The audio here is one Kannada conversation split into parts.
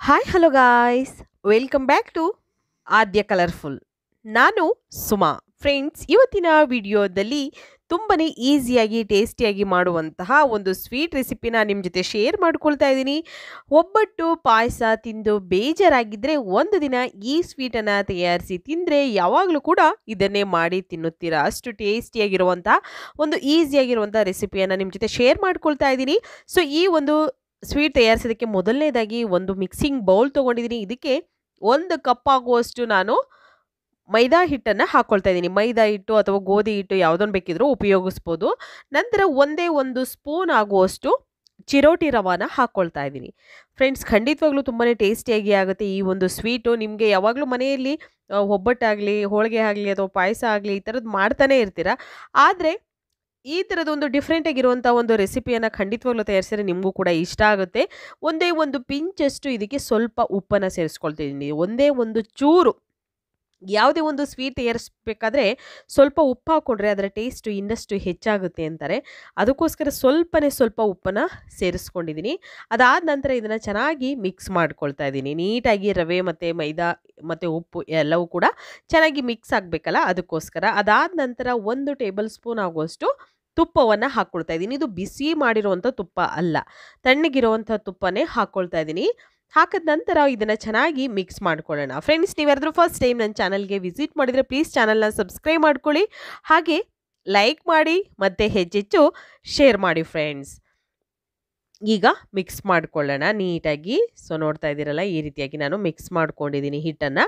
Hi hello guys, welcome back to Aadya colourful. ನಾನು ಸುಮಾ. ಫ್ರೆಂಡ್ಸ್, ಇವತ್ತಿನ ವಿಡಿಯೋದಲ್ಲಿ ತುಂಬನೇ ಈಸಿಯಾಗಿ ಟೇಸ್ಟಿಯಾಗಿ ಮಾಡುವಂತಹ ಒಂದು ಸ್ವೀಟ್ ರೆಸಿಪಿನ ನಿಮ್ಮ ಜೊತೆ ಶೇರ್ ಮಾಡ್ಕೊಳ್ತಾ ಇದ್ದೀನಿ. ಒಬ್ಬಟ್ಟು ಪಾಯಸ ತಿಂದು ಬೇಜಾರಾಗಿದ್ದರೆ ಒಂದು ದಿನ ಈ ಸ್ವೀಟನ್ನು ತಯಾರಿಸಿ ತಿಂದರೆ ಯಾವಾಗಲೂ ಕೂಡ ಇದನ್ನೇ ಮಾಡಿ ತಿನ್ನುತ್ತೀರಾ. ಅಷ್ಟು ಟೇಸ್ಟಿಯಾಗಿರುವಂಥ ಒಂದು ಈಸಿಯಾಗಿರುವಂಥ ರೆಸಿಪಿಯನ್ನು ನಿಮ್ಮ ಜೊತೆ ಶೇರ್ ಮಾಡ್ಕೊಳ್ತಾ ಇದ್ದೀನಿ. ಸೊ ಈ ಒಂದು ಸ್ವೀಟ್ ತಯಾರಿಸೋದಕ್ಕೆ ಮೊದಲನೇದಾಗಿ ಒಂದು ಮಿಕ್ಸಿಂಗ್ ಬೌಲ್ ತೊಗೊಂಡಿದ್ದೀನಿ. ಇದಕ್ಕೆ 1 ಕಪ್ ಆಗುವಷ್ಟು ನಾನು ಮೈದಾ ಹಿಟ್ಟನ್ನು ಹಾಕ್ಕೊಳ್ತಾ ಇದ್ದೀನಿ. ಮೈದಾ ಹಿಟ್ಟು ಅಥವಾ ಗೋಧಿ ಹಿಟ್ಟು ಯಾವುದನ್ನು ಬೇಕಿದ್ರೂ ಉಪಯೋಗಿಸ್ಬೋದು. ನಂತರ ಒಂದೇ 1 ಸ್ಪೂನ್ ಆಗುವಷ್ಟು ಚಿರೋಟಿ ರವಾನ ಹಾಕ್ಕೊಳ್ತಾ ಇದ್ದೀನಿ. ಫ್ರೆಂಡ್ಸ್, ಖಂಡಿತವಾಗ್ಲೂ ತುಂಬಾ ಟೇಸ್ಟಿಯಾಗಿ ಆಗುತ್ತೆ ಈ ಒಂದು ಸ್ವೀಟು. ನಿಮಗೆ ಯಾವಾಗಲೂ ಮನೆಯಲ್ಲಿ ಒಬ್ಬಟ್ಟಾಗಲಿ, ಹೋಳಿಗೆ ಆಗಲಿ ಅಥವಾ ಪಾಯಸ ಆಗಲಿ ಈ ಥರದ್ದು ಮಾಡ್ತಾನೆ ಇರ್ತೀರ. ಆದರೆ ಈ ಥರದೊಂದು ಡಿಫ್ರೆಂಟ್ ಆಗಿರುವಂಥ ಒಂದು ರೆಸಿಪಿಯನ್ನು ಖಂಡಿತವಾಗ್ಲೂ ತಯಾರಿಸಿದ್ರೆ ನಿಮಗೂ ಕೂಡ ಇಷ್ಟ ಆಗುತ್ತೆ. ಒಂದೇ ಒಂದು ಪಿಂಚಷ್ಟು ಇದಕ್ಕೆ ಸ್ವಲ್ಪ ಉಪ್ಪನ್ನು ಸೇರಿಸ್ಕೊಳ್ತಿದ್ದೀನಿ. ಒಂದೇ ಒಂದು ಚೂರು, ಯಾವುದೇ ಒಂದು ಸ್ವೀಟ್ ತಯಾರಿಸ್ಬೇಕಾದ್ರೆ ಸ್ವಲ್ಪ ಉಪ್ಪು ಹಾಕ್ಕೊಂಡ್ರೆ ಅದರ ಟೇಸ್ಟು ಇನ್ನಷ್ಟು ಹೆಚ್ಚಾಗುತ್ತೆ ಅಂತಾರೆ. ಅದಕ್ಕೋಸ್ಕರ ಸ್ವಲ್ಪ ಉಪ್ಪನ್ನು ಸೇರಿಸ್ಕೊಂಡಿದ್ದೀನಿ. ಅದಾದ ನಂತರ ಇದನ್ನು ಚೆನ್ನಾಗಿ ಮಿಕ್ಸ್ ಮಾಡ್ಕೊಳ್ತಾ ಇದ್ದೀನಿ. ನೀಟಾಗಿ ರವೆ ಮತ್ತು ಮೈದಾ ಮತ್ತು ಉಪ್ಪು ಎಲ್ಲವೂ ಕೂಡ ಚೆನ್ನಾಗಿ ಮಿಕ್ಸ್ ಆಗಬೇಕಲ್ಲ, ಅದಕ್ಕೋಸ್ಕರ. ಅದಾದ ನಂತರ 1 ಟೇಬಲ್ ಸ್ಪೂನ್ ಆಗುವಷ್ಟು ತುಪ್ಪವನ್ನು ಹಾಕ್ಕೊಳ್ತಾ ಇದ್ದೀನಿ. ಇದು ಬಿಸಿ ಮಾಡಿರುವಂಥ ತುಪ್ಪ ಅಲ್ಲ, ತಣ್ಣಗಿರುವಂಥ ತುಪ್ಪನೇ ಹಾಕ್ಕೊಳ್ತಾ ಇದ್ದೀನಿ. ಹಾಕಿದ ನಂತರ ಇದನ್ನು ಚೆನ್ನಾಗಿ ಮಿಕ್ಸ್ ಮಾಡ್ಕೊಳ್ಳೋಣ. ಫ್ರೆಂಡ್ಸ್, ನೀವ್ಯಾರಾದ್ರೂ ಫಸ್ಟ್ ಟೈಮ್ ನನ್ನ ಚಾನಲ್ಗೆ ವಿಸಿಟ್ ಮಾಡಿದರೆ ಪ್ಲೀಸ್ ಚಾನಲ್ನ ಸಬ್ಸ್ಕ್ರೈಬ್ ಮಾಡ್ಕೊಳ್ಳಿ, ಹಾಗೆ ಲೈಕ್ ಮಾಡಿ ಮತ್ತು ಹೆಚ್ಚೆಚ್ಚು ಶೇರ್ ಮಾಡಿ ಫ್ರೆಂಡ್ಸ್. ಈಗ ಮಿಕ್ಸ್ ಮಾಡ್ಕೊಳ್ಳೋಣ ನೀಟಾಗಿ. ಸೊ ನೋಡ್ತಾ ಇದ್ದೀರಲ್ಲ, ಈ ರೀತಿಯಾಗಿ ನಾನು ಮಿಕ್ಸ್ ಮಾಡ್ಕೊಂಡಿದ್ದೀನಿ. ಹಿಟ್ಟನ್ನು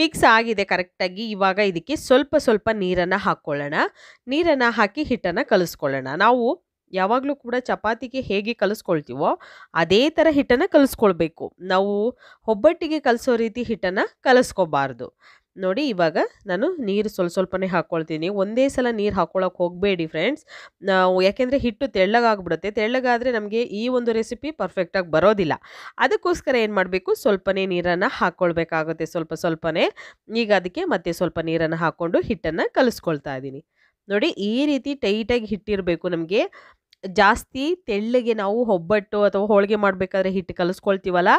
ಮಿಕ್ಸ್ ಆಗಿದೆ ಕರೆಕ್ಟಾಗಿ. ಇವಾಗ ಇದಕ್ಕೆ ಸ್ವಲ್ಪ ನೀರನ್ನು ಹಾಕ್ಕೊಳ್ಳೋಣ. ನೀರನ್ನು ಹಾಕಿ ಹಿಟ್ಟನ್ನು ಕಲಿಸ್ಕೊಳ್ಳೋಣ. ನಾವು ಯಾವಾಗಲೂ ಕೂಡ ಚಪಾತಿಗೆ ಹೇಗೆ ಕಲಿಸ್ಕೊಳ್ತೀವೋ ಅದೇ ಥರ ಹಿಟ್ಟನ್ನು ಕಲಿಸ್ಕೊಳ್ಬೇಕು. ನಾವು ಒಬ್ಬಟ್ಟಿಗೆ ಕಲಿಸೋ ರೀತಿ ಹಿಟ್ಟನ್ನು ಕಲಿಸ್ಕೋಬಾರ್ದು. ನೋಡಿ, ಇವಾಗ ನಾನು ನೀರು ಸ್ವಲ್ಪನೇ ಹಾಕ್ಕೊಳ್ತೀನಿ. ಒಂದೇ ಸಲ ನೀರು ಹಾಕ್ಕೊಳ್ಳೋಕೆ ಹೋಗಬೇಡಿ ಫ್ರೆಂಡ್ಸ್. ಯಾಕೆಂದರೆ ಹಿಟ್ಟು ತೆಳ್ಳಗಾಗ್ಬಿಡುತ್ತೆ. ತೆಳ್ಳಗಾದರೆ ನಮಗೆ ಈ ಒಂದು ರೆಸಿಪಿ ಪರ್ಫೆಕ್ಟಾಗಿ ಬರೋದಿಲ್ಲ. ಅದಕ್ಕೋಸ್ಕರ ಏನು ಮಾಡಬೇಕು, ಸ್ವಲ್ಪನೇ ನೀರನ್ನು ಹಾಕ್ಕೊಳ್ಬೇಕಾಗುತ್ತೆ, ಸ್ವಲ್ಪನೇ. ಈಗ ಅದಕ್ಕೆ ಮತ್ತೆ ಸ್ವಲ್ಪ ನೀರನ್ನು ಹಾಕ್ಕೊಂಡು ಹಿಟ್ಟನ್ನು ಕಲಿಸ್ಕೊಳ್ತಾ ಇದ್ದೀನಿ. ನೋಡಿ, ಈ ರೀತಿ ಟೈಟಾಗಿ ಹಿಟ್ಟಿರಬೇಕು ನಮಗೆ. ಜಾಸ್ತಿ ತೆಳ್ಳಗೆ ನಾವು ಒಬ್ಬಟ್ಟು ಅಥವಾ ಹೋಳಿಗೆ ಮಾಡಬೇಕಾದ್ರೆ ಹಿಟ್ಟು ಕಲಿಸ್ಕೊಳ್ತೀವಲ್ಲ,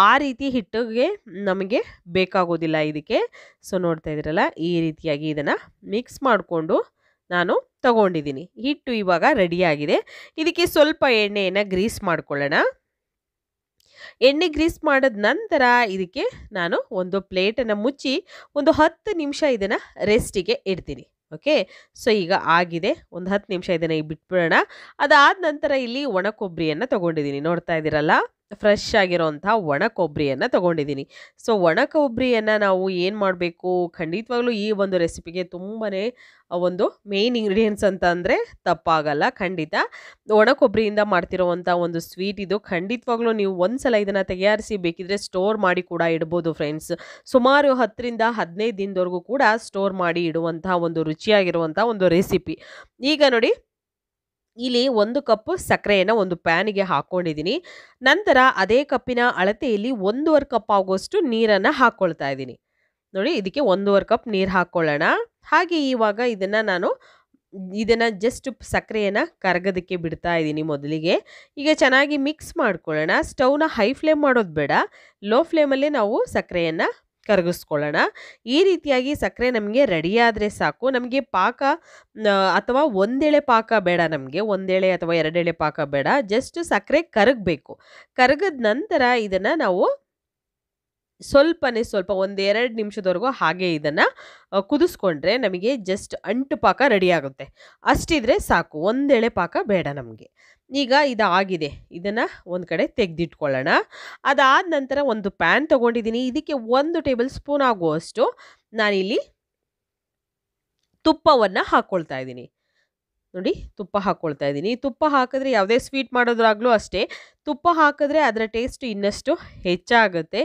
ಆ ರೀತಿ ಹಿಟ್ಟಿಗೆ ನಮಗೆ ಬೇಕಾಗೋದಿಲ್ಲ ಇದಕ್ಕೆ. ಸೊ ನೋಡ್ತಾ ಇದ್ದೀರಲ್ಲ, ಈ ರೀತಿಯಾಗಿ ಇದನ್ನು ಮಿಕ್ಸ್ ಮಾಡಿಕೊಂಡು ನಾನು ತಗೊಂಡಿದ್ದೀನಿ. ಹಿಟ್ಟು ಇವಾಗ ರೆಡಿಯಾಗಿದೆ. ಇದಕ್ಕೆ ಸ್ವಲ್ಪ ಎಣ್ಣೆಯನ್ನು ಗ್ರೀಸ್ ಮಾಡ್ಕೊಳ್ಳೋಣ. ಎಣ್ಣೆ ಗ್ರೀಸ್ ಮಾಡಿದ ನಂತರ ಇದಕ್ಕೆ ನಾನು ಒಂದು ಪ್ಲೇಟನ್ನು ಮುಚ್ಚಿ ಒಂದು 10 ನಿಮಿಷ ಇದನ್ನು ರೆಸ್ಟಿಗೆ ಇಡ್ತೀನಿ. ಓಕೆ, ಸೊ ಈಗ ಆಗಿದೆ. ಒಂದು 10 ನಿಮಿಷ ಇದನ್ನು ಬಿಟ್ಬಿಡೋಣ. ಅದಾದ ನಂತರ ಇಲ್ಲಿ ಒಣ ಕೊಬ್ಬರಿಯನ್ನು ತೊಗೊಂಡಿದ್ದೀನಿ. ನೋಡ್ತಾ ಇದ್ದೀರಲ್ಲ, ಫ್ರೆಶ್ ಆಗಿರೋಂಥ ಒಣ ಕೊಬ್ಬರಿಯನ್ನು ತೊಗೊಂಡಿದ್ದೀನಿ. ಸೊ ಒಣ ಕೊಬ್ಬರಿಯನ್ನು ನಾವು ಏನು ಮಾಡಬೇಕು, ಖಂಡಿತವಾಗ್ಲೂ ಈ ಒಂದು ರೆಸಿಪಿಗೆ ತುಂಬಾ ಒಂದು ಮೇನ್ ಇಂಗ್ರೀಡಿಯೆಂಟ್ಸ್ ಅಂತ ಅಂದರೆ ತಪ್ಪಾಗಲ್ಲ. ಖಂಡಿತ ಒಣ ಕೊಬ್ಬರಿಯಿಂದ ಮಾಡ್ತಿರೋವಂಥ ಒಂದು ಸ್ವೀಟ್ ಇದು. ಖಂಡಿತವಾಗ್ಲೂ ನೀವು ಒಂದ್ಸಲ ಇದನ್ನು ತಯಾರಿಸಿ ಬೇಕಿದ್ರೆ ಸ್ಟೋರ್ ಮಾಡಿ ಕೂಡ ಇಡ್ಬೋದು ಫ್ರೆಂಡ್ಸ್. ಸುಮಾರು 10 ರಿಂದ 15 ದಿನದವರೆಗೂ ಕೂಡ ಸ್ಟೋರ್ ಮಾಡಿ ಇಡುವಂಥ ಒಂದು ರುಚಿಯಾಗಿರುವಂಥ ಒಂದು ರೆಸಿಪಿ. ಈಗ ನೋಡಿ, ಇಲ್ಲಿ 1 ಕಪ್ ಸಕ್ಕರೆಯನ್ನು ಒಂದು ಪ್ಯಾನಿಗೆ ಹಾಕ್ಕೊಂಡಿದ್ದೀನಿ. ನಂತರ ಅದೇ ಕಪ್ಪಿನ ಅಳತೆಯಲ್ಲಿ 1.5 ಕಪ್ ಆಗುವಷ್ಟು ನೀರನ್ನು ಹಾಕ್ಕೊಳ್ತಾ ಇದ್ದೀನಿ. ನೋಡಿ, ಇದಕ್ಕೆ 1.5 ಕಪ್ ನೀರು ಹಾಕ್ಕೊಳ್ಳೋಣ. ಹಾಗೆ ಇವಾಗ ಇದನ್ನು ಜಸ್ಟ್ ಸಕ್ಕರೆಯನ್ನು ಕರಗೋದಕ್ಕೆ ಬಿಡ್ತಾ ಇದ್ದೀನಿ ಮೊದಲಿಗೆ. ಈಗ ಚೆನ್ನಾಗಿ ಮಿಕ್ಸ್ ಮಾಡ್ಕೊಳ್ಳೋಣ. ಸ್ಟವ್ನ ಹೈ ಫ್ಲೇಮ್ ಮಾಡೋದು ಬೇಡ, ಲೋ ಫ್ಲೇಮಲ್ಲೇ ನಾವು ಸಕ್ಕರೆಯನ್ನು ಕರಗಿಸ್ಕೊಳ್ಳೋಣ. ಈ ರೀತಿಯಾಗಿ ಸಕ್ಕರೆ ನಮಗೆ ರೆಡಿಯಾದರೆ ಸಾಕು. ನಮಗೆ ಪಾಕ ಅಥವಾ ಒಂದೆಳೆ ಪಾಕ ಬೇಡ, ನಮಗೆ ಒಂದೆಳೆ ಅಥವಾ 2 ಎಳೆ ಪಾಕ ಬೇಡ. ಜಸ್ಟ್ ಸಕ್ಕರೆ ಕರಗಬೇಕು. ಕರಗದ ನಂತರ ಇದನ್ನು ನಾವು ಸ್ವಲ್ಪ 1-2 ನಿಮಿಷದವರೆಗೂ ಹಾಗೆ ಇದನ್ನು ಕುದಿಸ್ಕೊಂಡ್ರೆ ನಮಗೆ ಜಸ್ಟ್ ಅಂಟು ಪಾಕ ರೆಡಿ ಆಗುತ್ತೆ. ಅಷ್ಟಿದ್ರೆ ಸಾಕು, ಒಂದೆಳೆ ಪಾಕ ಬೇಡ ನಮಗೆ. ಈಗ ಇದಾಗಿದೆ, ಇದನ್ನು ಒಂದು ಕಡೆ ತೆಗೆದಿಟ್ಕೊಳ್ಳೋಣ. ಅದಾದ ನಂತರ ಒಂದು ಪ್ಯಾನ್ ತೊಗೊಂಡಿದ್ದೀನಿ. ಇದಕ್ಕೆ 1 ಟೇಬಲ್ ಸ್ಪೂನ್ ಆಗುವಷ್ಟು ನಾನಿಲ್ಲಿ ತುಪ್ಪವನ್ನು ಹಾಕ್ಕೊಳ್ತಾ ಇದ್ದೀನಿ. ನೋಡಿ, ತುಪ್ಪ ಹಾಕ್ಕೊಳ್ತಾ ಇದ್ದೀನಿ. ತುಪ್ಪ ಹಾಕಿದ್ರೆ ಯಾವುದೇ ಸ್ವೀಟ್ ಮಾಡೋದ್ರಾಗಲೂ ಅಷ್ಟೇ, ತುಪ್ಪ ಹಾಕಿದ್ರೆ ಅದರ ಟೇಸ್ಟ್ ಇನ್ನಷ್ಟು ಹೆಚ್ಚಾಗುತ್ತೆ.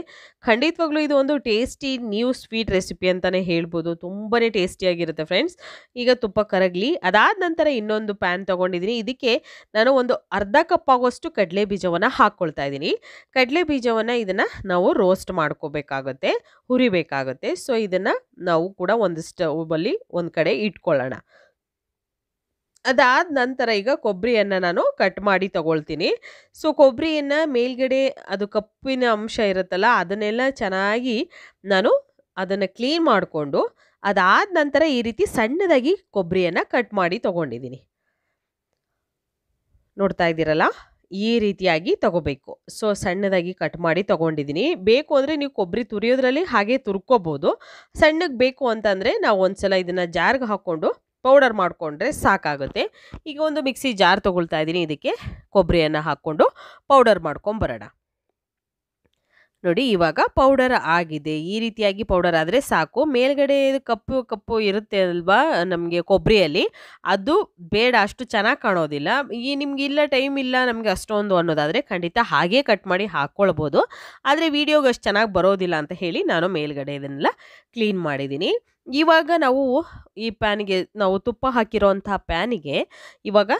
ಖಂಡಿತವಾಗ್ಲೂ ಇದು ಒಂದು ಟೇಸ್ಟಿ ನ್ಯೂ ಸ್ವೀಟ್ ರೆಸಿಪಿ ಅಂತಲೇ ಹೇಳ್ಬೋದು. ತುಂಬಾ ಟೇಸ್ಟಿಯಾಗಿರುತ್ತೆ ಫ್ರೆಂಡ್ಸ್. ಈಗ ತುಪ್ಪ ಕರಗಲಿ. ಅದಾದ ನಂತರ ಇನ್ನೊಂದು ಪ್ಯಾನ್ ತೊಗೊಂಡಿದ್ದೀನಿ. ಇದಕ್ಕೆ ನಾನು ಒಂದು ಅರ್ಧ ಕಪ್ ಆಗುವಷ್ಟು ಕಡಲೆ ಬೀಜವನ್ನು ಹಾಕ್ಕೊಳ್ತಾ ಇದ್ದೀನಿ. ಕಡಲೆ ಬೀಜವನ್ನು ಇದನ್ನು ನಾವು ರೋಸ್ಟ್ ಮಾಡ್ಕೋಬೇಕಾಗುತ್ತೆ, ಹುರಿಬೇಕಾಗುತ್ತೆ. ಸೊ ಇದನ್ನು ನಾವು ಕೂಡ ಒಂದು ಸ್ಟವಲ್ಲಿ ಒಂದು ಕಡೆ ಇಟ್ಕೊಳ್ಳೋಣ. ಅದಾದ ನಂತರ ಈಗ ಕೊಬ್ಬರಿಯನ್ನು ನಾನು ಕಟ್ ಮಾಡಿ ತಗೊಳ್ತೀನಿ. ಸೊ ಕೊಬ್ಬರಿಯನ್ನು ಮೇಲ್ಗಡೆ ಅದು ಕಪ್ಪಿನ ಅಂಶ ಇರುತ್ತಲ್ಲ ಅದನ್ನೆಲ್ಲ ಚೆನ್ನಾಗಿ ನಾನು ಅದನ್ನು ಕ್ಲೀನ್ ಮಾಡಿಕೊಂಡು ಅದಾದ ನಂತರ ಈ ರೀತಿ ಸಣ್ಣದಾಗಿ ಕೊಬ್ಬರಿಯನ್ನು ಕಟ್ ಮಾಡಿ ತಗೊಂಡಿದ್ದೀನಿ. ನೋಡ್ತಾ ಇದ್ದೀರಲ್ಲ, ಈ ರೀತಿಯಾಗಿ ತಗೋಬೇಕು. ಸೊ ಸಣ್ಣದಾಗಿ ಕಟ್ ಮಾಡಿ ತಗೊಂಡಿದ್ದೀನಿ. ಬೇಕು ಅಂದರೆ ನೀವು ಕೊಬ್ಬರಿ ತುರಿಯೋದ್ರಲ್ಲಿ ಹಾಗೆ ತುರ್ಕೋಬೋದು. ಸಣ್ಣಗೆ ಬೇಕು ಅಂತಂದರೆ ನಾವು ಒಂದ್ಸಲ ಇದನ್ನು ಜಾರ್ಗೆ ಹಾಕ್ಕೊಂಡು ಪೌಡರ್ ಮಾಡಿಕೊಂಡ್ರೆ ಸಾಕಾಗುತ್ತೆ. ಈಗ ಒಂದು ಮಿಕ್ಸಿ ಜಾರ್ ತೊಗೊಳ್ತಾ ಇದ್ದೀನಿ. ಇದಕ್ಕೆ ಕೊಬ್ಬರಿಯನ್ನು ಹಾಕ್ಕೊಂಡು ಪೌಡರ್ ಮಾಡ್ಕೊಂಬರೋಣ. ನೋಡಿ ಇವಾಗ ಪೌಡರ್ ಆಗಿದೆ. ಈ ರೀತಿಯಾಗಿ ಪೌಡರ್ ಆದರೆ ಸಾಕು. ಮೇಲ್ಗಡೆ ಕಪ್ಪು ಕಪ್ಪು ಇರುತ್ತೆ ಅಲ್ವಾ ನಮಗೆ ಕೊಬ್ಬರಿಯಲ್ಲಿ, ಅದು ಬೇಡ, ಅಷ್ಟು ಚೆನ್ನಾಗಿ ಕಾಣೋದಿಲ್ಲ. ಈ ನಿಮ್ಗೆ ಇಲ್ಲ ಟೈಮ್ ಇಲ್ಲ ನಮಗೆ ಅಷ್ಟೊಂದು ಅನ್ನೋದಾದರೆ ಖಂಡಿತ ಹಾಗೇ ಕಟ್ ಮಾಡಿ ಹಾಕ್ಕೊಳ್ಬೋದು. ಆದರೆ ವಿಡಿಯೋಗೆ ಅಷ್ಟು ಚೆನ್ನಾಗಿ ಬರೋದಿಲ್ಲ ಅಂತ ಹೇಳಿ ನಾನು ಮೇಲ್ಗಡೆ ಇದನ್ನೆಲ್ಲ ಕ್ಲೀನ್ ಮಾಡಿದ್ದೀನಿ. ಇವಾಗ ನಾವು ಈ ಪ್ಯಾನಿಗೆ ನಾವು ತುಪ್ಪ ಹಾಕಿರೋಂಥ ಪ್ಯಾನಿಗೆ ಇವಾಗ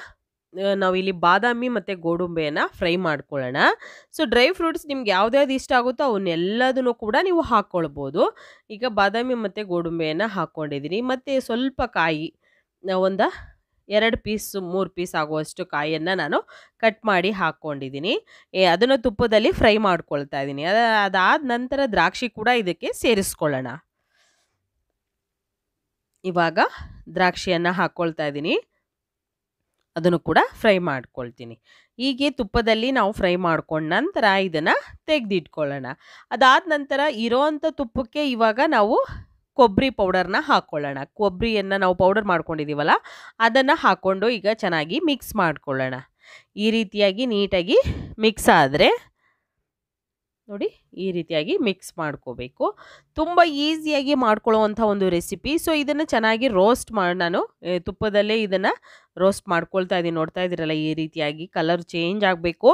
ನಾವಿಲ್ಲಿ ಬಾದಾಮಿ ಮತ್ತು ಗೋಡಂಬಿಯನ್ನು ಫ್ರೈ ಮಾಡ್ಕೊಳ್ಳೋಣ. ಸೊ ಡ್ರೈ ಫ್ರೂಟ್ಸ್ ನಿಮ್ಗೆ ಯಾವ್ದ್ಯಾವ್ದು ಇಷ್ಟ ಆಗುತ್ತೋ ಅವನ್ನೆಲ್ಲದನ್ನು ಕೂಡ ನೀವು ಹಾಕ್ಕೊಳ್ಬೋದು. ಈಗ ಬಾದಾಮಿ ಮತ್ತು ಗೋಡಂಬಿಯನ್ನು ಹಾಕ್ಕೊಂಡಿದ್ದೀನಿ. ಮತ್ತು ಸ್ವಲ್ಪ ಕಾಯಿ, ಒಂದು 2 ಪೀಸ್ 3 ಪೀಸ್ ಆಗುವಷ್ಟು ಕಾಯಿಯನ್ನು ನಾನು ಕಟ್ ಮಾಡಿ ಹಾಕ್ಕೊಂಡಿದ್ದೀನಿ. ಅದನ್ನು ತುಪ್ಪದಲ್ಲಿ ಫ್ರೈ ಮಾಡ್ಕೊಳ್ತಾ ಇದ್ದೀನಿ. ಅದಾದ ನಂತರ ದ್ರಾಕ್ಷಿ ಕೂಡ ಇದಕ್ಕೆ ಸೇರಿಸ್ಕೊಳ್ಳೋಣ. ಇವಾಗ ದ್ರಾಕ್ಷಿಯನ್ನು ಹಾಕ್ಕೊಳ್ತಾ ಇದ್ದೀನಿ. ಅದನ್ನು ಕೂಡ ಫ್ರೈ ಮಾಡ್ಕೊಳ್ತೀನಿ. ಹೀಗೆ ತುಪ್ಪದಲ್ಲಿ ನಾವು ಫ್ರೈ ಮಾಡ್ಕೊಂಡ ನಂತರ ಇದನ್ನು ತೆಗೆದಿಟ್ಕೊಳ್ಳೋಣ. ಅದಾದ ನಂತರ ಇರೋವಂಥ ತುಪ್ಪಕ್ಕೆ ಇವಾಗ ನಾವು ಕೊಬ್ಬರಿ ಪೌಡರ್ನ ಹಾಕ್ಕೊಳ್ಳೋಣ. ಕೊಬ್ಬರಿಯನ್ನು ನಾವು ಪೌಡರ್ ಮಾಡ್ಕೊಂಡಿದ್ದೀವಲ್ಲ ಅದನ್ನು ಹಾಕ್ಕೊಂಡು ಈಗ ಚೆನ್ನಾಗಿ ಮಿಕ್ಸ್ ಮಾಡ್ಕೊಳ್ಳೋಣ. ಈ ರೀತಿಯಾಗಿ ನೀಟಾಗಿ ಮಿಕ್ಸ್ ಆದರೆ ನೋಡಿ, ಈ ರೀತಿಯಾಗಿ ಮಿಕ್ಸ್ ಮಾಡ್ಕೋಬೇಕು. ತುಂಬ ಈಸಿಯಾಗಿ ಮಾಡ್ಕೊಳ್ಳುವಂಥ ಒಂದು ರೆಸಿಪಿ. ಸೊ ಇದನ್ನು ಚೆನ್ನಾಗಿ ರೋಸ್ಟ್ ಮಾಡಿ ನಾನು ತುಪ್ಪದಲ್ಲೇ ಇದನ್ನು ರೋಸ್ಟ್ ಮಾಡ್ಕೊಳ್ತಾ ಇದ್ದೀನಿ. ನೋಡ್ತಾ ಇದ್ದೀರಲ್ಲ, ಈ ರೀತಿಯಾಗಿ ಕಲರ್ ಚೇಂಜ್ ಆಗಬೇಕು.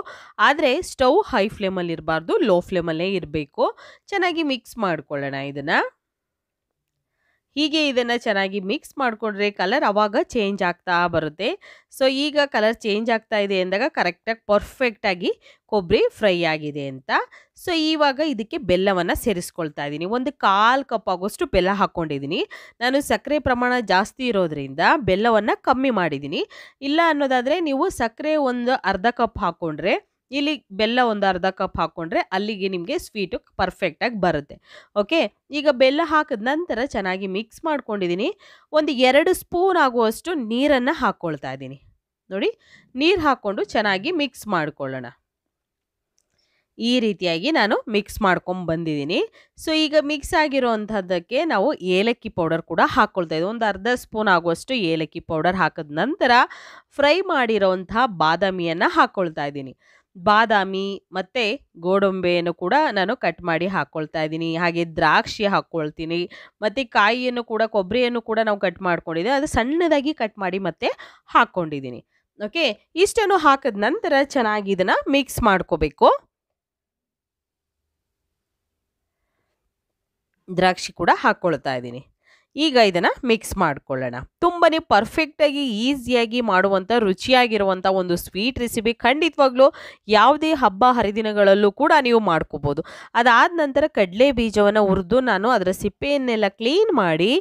ಆದರೆ ಸ್ಟವ್ ಹೈ ಫ್ಲೇಮಲ್ಲಿ ಇರಬಾರ್ದು, ಲೋ ಫ್ಲೇಮಲ್ಲೇ ಇರಬೇಕು. ಚೆನ್ನಾಗಿ ಮಿಕ್ಸ್ ಮಾಡ್ಕೊಳ್ಳೋಣ ಇದನ್ನು. ಹೀಗೆ ಇದನ್ನು ಚೆನ್ನಾಗಿ ಮಿಕ್ಸ್ ಮಾಡಿಕೊಂಡ್ರೆ ಕಲರ್ ಆವಾಗ ಚೇಂಜ್ ಆಗ್ತಾ ಬರುತ್ತೆ. ಸೊ ಈಗ ಕಲರ್ ಚೇಂಜ್ ಆಗ್ತಾ ಇದೆ ಅಂದಾಗ ಕರೆಕ್ಟಾಗಿ ಪರ್ಫೆಕ್ಟಾಗಿ ಕೊಬ್ಬರಿ ಫ್ರೈ ಆಗಿದೆ ಅಂತ. ಸೊ ಇವಾಗ ಇದಕ್ಕೆ ಬೆಲ್ಲವನ್ನು ಸೇರಿಸ್ಕೊಳ್ತಾ ಇದ್ದೀನಿ. ಒಂದು 1/4 ಕಪ್ ಆಗೋಷ್ಟು ಬೆಲ್ಲ ಹಾಕ್ಕೊಂಡಿದ್ದೀನಿ. ನಾನು ಸಕ್ಕರೆ ಪ್ರಮಾಣ ಜಾಸ್ತಿ ಇರೋದ್ರಿಂದ ಬೆಲ್ಲವನ್ನು ಕಮ್ಮಿ ಮಾಡಿದ್ದೀನಿ. ಇಲ್ಲ ಅನ್ನೋದಾದರೆ ನೀವು ಸಕ್ಕರೆ ಒಂದು ಅರ್ಧ ಕಪ್ ಹಾಕ್ಕೊಂಡ್ರೆ, ಇಲ್ಲಿ ಬೆಲ್ಲ ಒಂದು ಅರ್ಧ ಕಪ್ ಹಾಕ್ಕೊಂಡ್ರೆ ಅಲ್ಲಿಗೆ ನಿಮಗೆ ಸ್ವೀಟು ಪರ್ಫೆಕ್ಟಾಗಿ ಬರುತ್ತೆ. ಓಕೆ, ಈಗ ಬೆಲ್ಲ ಹಾಕಿದ ನಂತರ ಚೆನ್ನಾಗಿ ಮಿಕ್ಸ್ ಮಾಡ್ಕೊಂಡಿದ್ದೀನಿ. ಒಂದು 2 ಸ್ಪೂನ್ ಆಗುವಷ್ಟು ನೀರನ್ನು ಹಾಕ್ಕೊಳ್ತಾ ಇದ್ದೀನಿ. ನೋಡಿ, ನೀರು ಹಾಕ್ಕೊಂಡು ಚೆನ್ನಾಗಿ ಮಿಕ್ಸ್ ಮಾಡ್ಕೊಳ್ಳೋಣ. ಈ ರೀತಿಯಾಗಿ ನಾನು ಮಿಕ್ಸ್ ಮಾಡ್ಕೊಂಡು ಬಂದಿದ್ದೀನಿ. ಸೊ ಈಗ ಮಿಕ್ಸ್ ಆಗಿರೋವಂಥದ್ದಕ್ಕೆ ನಾವು ಏಲಕ್ಕಿ ಪೌಡರ್ ಕೂಡ ಹಾಕ್ಕೊಳ್ತಾ ಇದ್ದೀವಿ. ಒಂದು ಅರ್ಧ ಸ್ಪೂನ್ ಆಗುವಷ್ಟು ಏಲಕ್ಕಿ ಪೌಡರ್ ಹಾಕಿದ ನಂತರ ಫ್ರೈ ಮಾಡಿರೋವಂಥ ಬಾದಾಮಿಯನ್ನು ಹಾಕ್ಕೊಳ್ತಾ ಇದ್ದೀನಿ. ಬಾದಾಮಿ ಮತ್ತು ಗೋಡಂಬಿಯನ್ನು ಕೂಡ ನಾನು ಕಟ್ ಮಾಡಿ ಹಾಕ್ಕೊಳ್ತಾ ಇದ್ದೀನಿ. ಹಾಗೆ ದ್ರಾಕ್ಷಿ ಹಾಕ್ಕೊಳ್ತೀನಿ. ಮತ್ತು ಕಾಯಿಯನ್ನು ಕೂಡ, ಕೊಬ್ಬರಿಯನ್ನು ಕೂಡ ನಾವು ಕಟ್ ಮಾಡ್ಕೊಂಡಿದ್ದೀವಿ, ಅದು ಸಣ್ಣದಾಗಿ ಕಟ್ ಮಾಡಿ ಮತ್ತೆ ಹಾಕ್ಕೊಂಡಿದ್ದೀನಿ. ಓಕೆ, ಇಷ್ಟನ್ನು ಹಾಕಿದ ನಂತರ ಚೆನ್ನಾಗಿ ಇದನ್ನು ಮಿಕ್ಸ್ ಮಾಡ್ಕೋಬೇಕು. ದ್ರಾಕ್ಷಿ ಕೂಡ ಹಾಕ್ಕೊಳ್ತಾ ಇದ್ದೀನಿ. ಈಗ ಇದನ್ನು ಮಿಕ್ಸ್ ಮಾಡ್ಕೊಳ್ಳೋಣ. ತುಂಬಾ ಪರ್ಫೆಕ್ಟಾಗಿ ಈಸಿಯಾಗಿ ಮಾಡುವಂಥ ರುಚಿಯಾಗಿರುವಂಥ ಒಂದು ಸ್ವೀಟ್ ರೆಸಿಪಿ. ಖಂಡಿತವಾಗ್ಲೂ ಯಾವುದೇ ಹಬ್ಬ ಹರಿದಿನಗಳಲ್ಲೂ ಕೂಡ ನೀವು ಮಾಡ್ಕೋಬೋದು. ಅದಾದ ನಂತರ ಕಡಲೆ ಬೀಜವನ್ನು ಹುರಿದು ನಾನು ಅದರ ಸಿಪ್ಪೆಯನ್ನೆಲ್ಲ ಕ್ಲೀನ್ ಮಾಡಿ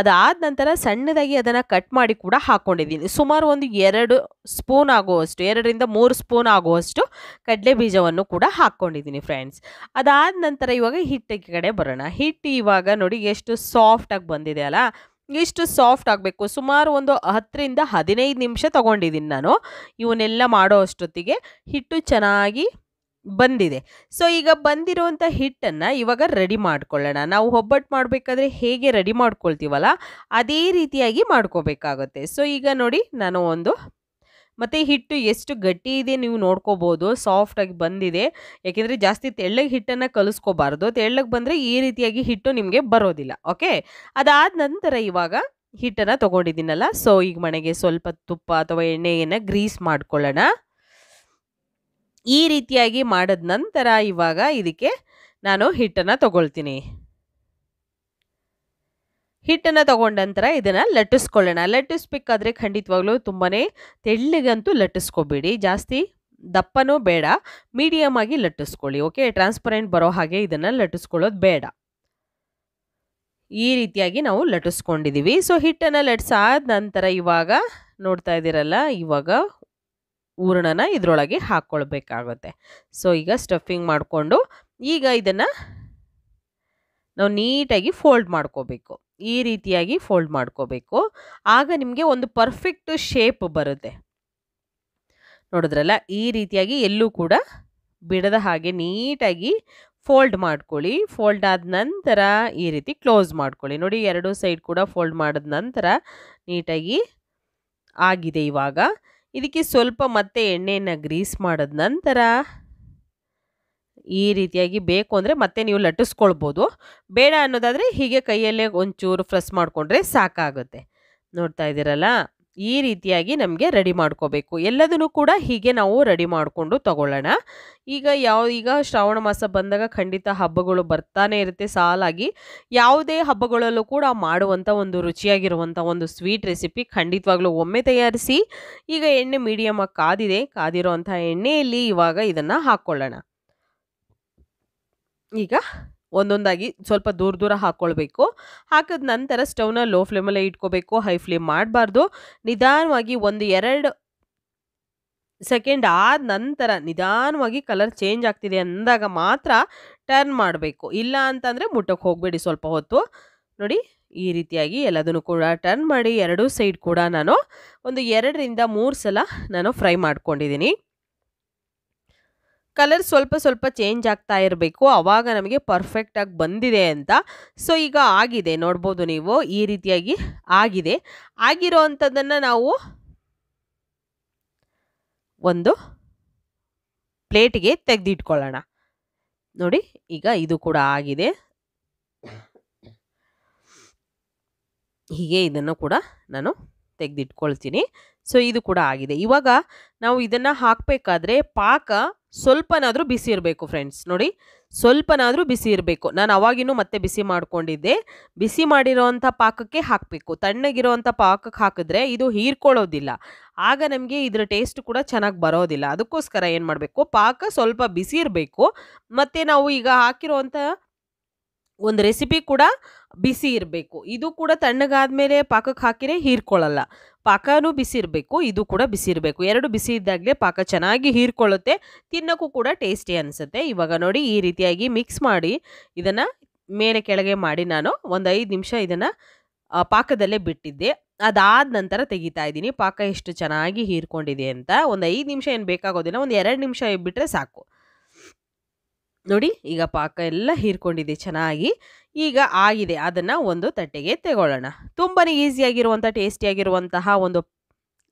ಅದಾದ ನಂತರ ಸಣ್ಣದಾಗಿ ಅದನ್ನು ಕಟ್ ಮಾಡಿ ಕೂಡ ಹಾಕ್ಕೊಂಡಿದ್ದೀನಿ. ಸುಮಾರು ಒಂದು 2 ಸ್ಪೂನ್ ಆಗುವಷ್ಟು, 2ರಿಂದ 3 ಸ್ಪೂನ್ ಆಗುವಷ್ಟು ಕಡಲೆ ಬೀಜವನ್ನು ಕೂಡ ಹಾಕ್ಕೊಂಡಿದ್ದೀನಿ ಫ್ರೆಂಡ್ಸ್. ಅದಾದ ನಂತರ ಇವಾಗ ಹಿಟ್ಟಿಗೆ ಕಡೆ ಬರೋಣ. ಹಿಟ್ಟು ಇವಾಗ ನೋಡಿ ಎಷ್ಟು ಸಾಫ್ಟಾಗಿ ಬಂದಿದೆ ಅಲ್ಲ, ಇಷ್ಟು ಸಾಫ್ಟ್ ಆಗಬೇಕು. ಸುಮಾರು ಒಂದು 10ರಿಂದ 15 ನಿಮಿಷ ತೊಗೊಂಡಿದ್ದೀನಿ ನಾನು ಇವನ್ನೆಲ್ಲ ಮಾಡೋ ಅಷ್ಟೊತ್ತಿಗೆ. ಹಿಟ್ಟು ಚೆನ್ನಾಗಿ ಬಂದಿದೆ. ಸೊ ಈಗ ಬಂದಿರುವಂಥ ಹಿಟ್ಟನ್ನು ಇವಾಗ ರೆಡಿ ಮಾಡ್ಕೊಳ್ಳೋಣ. ನಾವು ಒಬ್ಬಟ್ಟು ಮಾಡಬೇಕಾದ್ರೆ ಹೇಗೆ ರೆಡಿ ಮಾಡ್ಕೊಳ್ತೀವಲ್ಲ ಅದೇ ರೀತಿಯಾಗಿ ಮಾಡ್ಕೋಬೇಕಾಗುತ್ತೆ. ಸೊ ಈಗ ನೋಡಿ, ನಾನು ಮತ್ತು ಹಿಟ್ಟು ಎಷ್ಟು ಗಟ್ಟಿ ಇದೆ ನೀವು ನೋಡ್ಕೋಬೋದು. ಸಾಫ್ಟಾಗಿ ಬಂದಿದೆ. ಯಾಕೆಂದರೆ ಜಾಸ್ತಿ ತೆಳ್ಳಗೆ ಹಿಟ್ಟನ್ನು ಕಲಿಸ್ಕೋಬಾರ್ದು. ತೆಳ್ಳಗೆ ಬಂದರೆ ಈ ರೀತಿಯಾಗಿ ಹಿಟ್ಟು ನಿಮಗೆ ಬರೋದಿಲ್ಲ. ಓಕೆ, ಅದಾದ ನಂತರ ಇವಾಗ ಹಿಟ್ಟನ್ನು ತೊಗೊಂಡಿದ್ದೀನಲ್ಲ, ಸೊ ಈಗ ಮನೆಗೆ ಸ್ವಲ್ಪ ತುಪ್ಪ ಅಥವಾ ಎಣ್ಣೆಯನ್ನು ಗ್ರೀಸ್ ಮಾಡ್ಕೊಳ್ಳೋಣ. ಈ ರೀತಿಯಾಗಿ ಮಾಡಿದ ನಂತರ ಇವಾಗ ಇದಕ್ಕೆ ನಾನು ಹಿಟ್ಟನ್ನು ತೊಗೊಳ್ತೀನಿ. ಹಿಟ್ಟನ್ನು ತಗೊಂಡ ನಂತರ ಇದನ್ನು ಲಟ್ಟಿಸ್ಕೊಳ್ಳೋಣ. ಲಟ್ಟಿಸ್ಬೇಕಾದ್ರೆ ಖಂಡಿತವಾಗ್ಲೂ ತುಂಬಾ ತೆಳ್ಳಗಂತೂ ಲಟ್ಟಿಸ್ಕೋಬೇಡಿ, ಜಾಸ್ತಿ ದಪ್ಪನೂ ಬೇಡ, ಮೀಡಿಯಮ್ ಆಗಿ ಲಟ್ಟಿಸ್ಕೊಳ್ಳಿ. ಓಕೆ, ಟ್ರಾನ್ಸ್ಪರೆಂಟ್ ಬರೋ ಹಾಗೆ ಇದನ್ನು ಲಟ್ಟಿಸ್ಕೊಳ್ಳೋದು ಬೇಡ. ಈ ರೀತಿಯಾಗಿ ನಾವು ಲಟ್ಟಿಸ್ಕೊಂಡಿದ್ದೀವಿ. ಸೊ ಹಿಟ್ಟನ್ನು ಲಟ್ಟಿಸಾದ ನಂತರ ಇವಾಗ ನೋಡ್ತಾ ಇದ್ದೀರಲ್ಲ, ಇವಾಗ ಹೂರಣನ ಇದರೊಳಗೆ ಹಾಕ್ಕೊಳ್ಬೇಕಾಗುತ್ತೆ. ಸೊ ಈಗ ಸ್ಟಫಿಂಗ್ ಮಾಡಿಕೊಂಡು ಈಗ ಇದನ್ನು ನಾವು ನೀಟಾಗಿ ಫೋಲ್ಡ್ ಮಾಡ್ಕೋಬೇಕು. ಈ ರೀತಿಯಾಗಿ ಫೋಲ್ಡ್ ಮಾಡ್ಕೋಬೇಕು. ಆಗ ನಿಮಗೆ ಒಂದು ಪರ್ಫೆಕ್ಟ್ ಶೇಪ್ ಬರುತ್ತೆ. ನೋಡಿದ್ರಲ್ಲ, ಈ ರೀತಿಯಾಗಿ ಎಲ್ಲೂ ಕೂಡ ಬಿಡದ ಹಾಗೆ ನೀಟಾಗಿ ಫೋಲ್ಡ್ ಮಾಡ್ಕೊಳ್ಳಿ. ಫೋಲ್ಡ್ ಆದ ನಂತರ ಈ ರೀತಿ ಕ್ಲೋಸ್ ಮಾಡ್ಕೊಳ್ಳಿ. ನೋಡಿ, ಎರಡು ಸೈಡ್ ಕೂಡ ಫೋಲ್ಡ್ ಮಾಡಿದ ನಂತರ ನೀಟಾಗಿ ಆಗಿದೆ. ಇವಾಗ ಇದಕ್ಕೆ ಸ್ವಲ್ಪ ಮತ್ತೆ ಎಣ್ಣೆಯನ್ನು ಗ್ರೀಸ್ ಮಾಡಿದ ನಂತರ ಈ ರೀತಿಯಾಗಿ ಬೇಕು ಅಂದರೆ ಮತ್ತೆ ನೀವು ಲಟ್ಟಿಸ್ಕೊಳ್ಬೋದು. ಬೇಡ ಅನ್ನೋದಾದರೆ ಹೀಗೆ ಕೈಯಲ್ಲೇ ಒಂಚೂರು ಪ್ರೆಸ್ ಮಾಡಿಕೊಂಡ್ರೆ ಸಾಕಾಗುತ್ತೆ. ನೋಡ್ತಾ ಇದ್ದೀರಲ್ಲ, ಈ ರೀತಿಯಾಗಿ ನಮಗೆ ರೆಡಿ ಮಾಡ್ಕೋಬೇಕು. ಎಲ್ಲದನ್ನು ಕೂಡ ಹೀಗೆ ನಾವು ರೆಡಿ ಮಾಡಿಕೊಂಡು ತಗೊಳ್ಳೋಣ. ಈಗ ಶ್ರಾವಣ ಮಾಸ ಬಂದಾಗ ಖಂಡಿತ ಹಬ್ಬಗಳು ಬರ್ತಾನೆ ಇರುತ್ತೆ ಸಾಲಾಗಿ. ಯಾವುದೇ ಹಬ್ಬಗಳಲ್ಲೂ ಕೂಡ ಮಾಡುವಂಥ ಒಂದು ರುಚಿಯಾಗಿರುವಂಥ ಒಂದು ಸ್ವೀಟ್ ರೆಸಿಪಿ ಖಂಡಿತವಾಗ್ಲೂ ಒಮ್ಮೆ ತಯಾರಿಸಿ. ಈಗ ಎಣ್ಣೆ ಮೀಡಿಯಮ್ ಆಗಿ ಕಾದಿರೋಂಥ ಎಣ್ಣೆಯಲ್ಲಿ ಇವಾಗ ಇದನ್ನು ಹಾಕ್ಕೊಳ್ಳೋಣ. ಈಗ ಒಂದೊಂದಾಗಿ ಸ್ವಲ್ಪ ದೂರ ಹಾಕ್ಕೊಳ್ಬೇಕು. ಹಾಕಿದ ನಂತರ ಸ್ಟವ್ನ ಲೋ ಫ್ಲೇಮಲ್ಲೇ ಇಟ್ಕೋಬೇಕು, ಹೈ ಫ್ಲೇಮ್ ಮಾಡಬಾರ್ದು. ನಿಧಾನವಾಗಿ 1-2 ಸೆಕೆಂಡ್ ಆದ ನಂತರ ನಿಧಾನವಾಗಿ ಕಲರ್ ಚೇಂಜ್ ಆಗ್ತಿದೆ ಅಂದಾಗ ಮಾತ್ರ ಟರ್ನ್ ಮಾಡಬೇಕು. ಇಲ್ಲ ಅಂತಂದರೆ ಮುಟ್ಟಕ್ಕೆ ಹೋಗಬೇಡಿ ಸ್ವಲ್ಪ ಹೊತ್ತು. ನೋಡಿ, ಈ ರೀತಿಯಾಗಿ ಎಲ್ಲದನ್ನು ಕೂಡ ಟರ್ನ್ ಮಾಡಿ ಎರಡೂ ಸೈಡ್ ಕೂಡ ನಾನು ಒಂದು 2-3 ಸಲ ನಾನು ಫ್ರೈ ಮಾಡ್ಕೊಂಡಿದ್ದೀನಿ. ಕಲರ್ ಸ್ವಲ್ಪ ಚೇಂಜ್ ಆಗ್ತಾ ಇರಬೇಕು, ಆವಾಗ ನಮಗೆ ಪರ್ಫೆಕ್ಟಾಗಿ ಬಂದಿದೆ ಅಂತ. ಸೊ ಈಗ ಆಗಿದೆ, ನೋಡ್ಬೋದು ನೀವು, ಈ ರೀತಿಯಾಗಿ ಆಗಿದೆ. ಆಗಿರೋ ಅಂಥದ್ದನ್ನು ನಾವು ಒಂದು ಪ್ಲೇಟಿಗೆ ತೆಗೆದಿಟ್ಕೊಳ್ಳೋಣ. ನೋಡಿ, ಈಗ ಇದು ಕೂಡ ಆಗಿದೆ. ಹೀಗೆ ಇದನ್ನು ಕೂಡ ನಾನು ತೆಗೆದಿಟ್ಕೊಳ್ತೀನಿ. ಸೊ ಇದು ಕೂಡ ಆಗಿದೆ. ಇವಾಗ ನಾವು ಇದನ್ನು ಹಾಕಬೇಕಾದ್ರೆ ಪಾಕ ಸ್ವಲ್ಪನಾದರೂ ಬಿಸಿ ಇರಬೇಕು ಫ್ರೆಂಡ್ಸ್. ನೋಡಿ, ಸ್ವಲ್ಪನಾದರೂ ಬಿಸಿ ಇರಬೇಕು. ನಾನು ಅವಾಗಿನೂ ಮತ್ತೆ ಬಿಸಿ ಮಾಡಿಕೊಂಡಿದ್ದೆ. ಬಿಸಿ ಮಾಡಿರೋವಂಥ ಪಾಕಕ್ಕೆ ಹಾಕಬೇಕು. ತಣ್ಣಗಿರೋವಂಥ ಪಾಕಕ್ಕೆ ಹಾಕಿದ್ರೆ ಇದು ಹೀರ್ಕೊಳ್ಳೋದಿಲ್ಲ. ಆಗ ನಮಗೆ ಇದರ ಟೇಸ್ಟ್ ಕೂಡ ಚೆನ್ನಾಗಿ ಬರೋದಿಲ್ಲ. ಅದಕ್ಕೋಸ್ಕರ ಏನು ಮಾಡಬೇಕು, ಪಾಕ ಸ್ವಲ್ಪ ಬಿಸಿ ಇರಬೇಕು. ಮತ್ತು ನಾವು ಈಗ ಹಾಕಿರೋವಂಥ ಒಂದು ರೆಸಿಪಿ ಕೂಡ ಬಿಸಿ ಇರಬೇಕು. ಇದು ಕೂಡ ತಣ್ಣಗಾದ್ಮೇಲೆ ಪಾಕಕ್ಕೆ ಹಾಕಿದ್ರೆ ಹೀರ್ಕೊಳ್ಳಲ್ಲ. ಪಾಕನೂ ಬಿಸಿ ಇರಬೇಕು, ಇದು ಕೂಡ ಬಿಸಿ ಇರಬೇಕು. ಎರಡು ಬಿಸಿ ಇದ್ದಾಗಲೇ ಪಾಕ ಚೆನ್ನಾಗಿ ಹೀರ್ಕೊಳ್ಳುತ್ತೆ, ತಿನ್ನೋಕ್ಕೂ ಕೂಡ ಟೇಸ್ಟಿ ಅನಿಸುತ್ತೆ. ಇವಾಗ ನೋಡಿ, ಈ ರೀತಿಯಾಗಿ ಮಿಕ್ಸ್ ಮಾಡಿ ಇದನ್ನು ಮೇಲೆ ಕೆಳಗೆ ಮಾಡಿ ನಾನು ಒಂದು 5 ನಿಮಿಷ ಇದನ್ನು ಪಾಕದಲ್ಲೇ ಬಿಟ್ಟಿದ್ದೆ. ಅದಾದ ನಂತರ ತೆಗಿತಾ ಇದ್ದೀನಿ. ಪಾಕ ಎಷ್ಟು ಚೆನ್ನಾಗಿ ಹೀರ್ಕೊಂಡಿದೆ ಅಂತ. ಒಂದು 5 ನಿಮಿಷ ಏನು ಬೇಕಾಗೋದಿಲ್ಲ, ಒಂದು 2 ನಿಮಿಷ ಬಿಟ್ಟರೆ ಸಾಕು. ನೋಡಿ, ಈಗ ಪಾಕ ಎಲ್ಲ ಹೀರ್ಕೊಂಡಿದೆ ಚೆನ್ನಾಗಿ. ಈಗ ಆಗಿದೆ, ಅದನ್ನು ಒಂದು ತಟ್ಟೆಗೆ ತಗೊಳ್ಳೋಣ. ತುಂಬಾ ಈಸಿಯಾಗಿರುವಂಥ ಟೇಸ್ಟಿಯಾಗಿರುವಂತಹ ಒಂದು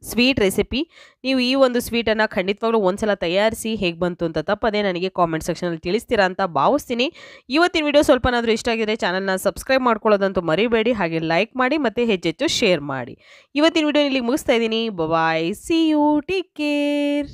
ಸ್ವೀಟ್ ರೆಸಿಪಿ. ನೀವು ಈ ಒಂದು ಸ್ವೀಟನ್ನು ಖಂಡಿತವಾಗ್ಲೂ ಒಂದ್ಸಲ ತಯಾರಿಸಿ ಹೇಗೆ ಬಂತು ಅಂತ ತಪ್ಪದೆ ನನಗೆ ಕಾಮೆಂಟ್ ಸೆಕ್ಷನಲ್ಲಿ ತಿಳಿಸ್ತೀರಾ ಅಂತ ಭಾವಿಸ್ತೀನಿ. ಇವತ್ತಿನ ವಿಡಿಯೋ ಸ್ವಲ್ಪನಾದರೂ ಇಷ್ಟ ಆಗಿದೆ, ಚಾನಲ್ನ ಸಬ್ಸ್ಕ್ರೈಬ್ ಮಾಡ್ಕೊಳ್ಳೋದಂತೂ ಮರಿಬೇಡಿ. ಹಾಗೆ ಲೈಕ್ ಮಾಡಿ ಮತ್ತು ಹೆಚ್ಚೆಚ್ಚು ಶೇರ್ ಮಾಡಿ. ಇವತ್ತಿನ ವಿಡಿಯೋ ಇಲ್ಲಿಗೆ ಮುಗಿಸ್ತಾ ಇದ್ದೀನಿ. ಬಾಯ್, ಸಿ ಯು, ಟೇಕ್ ಕೇರ್.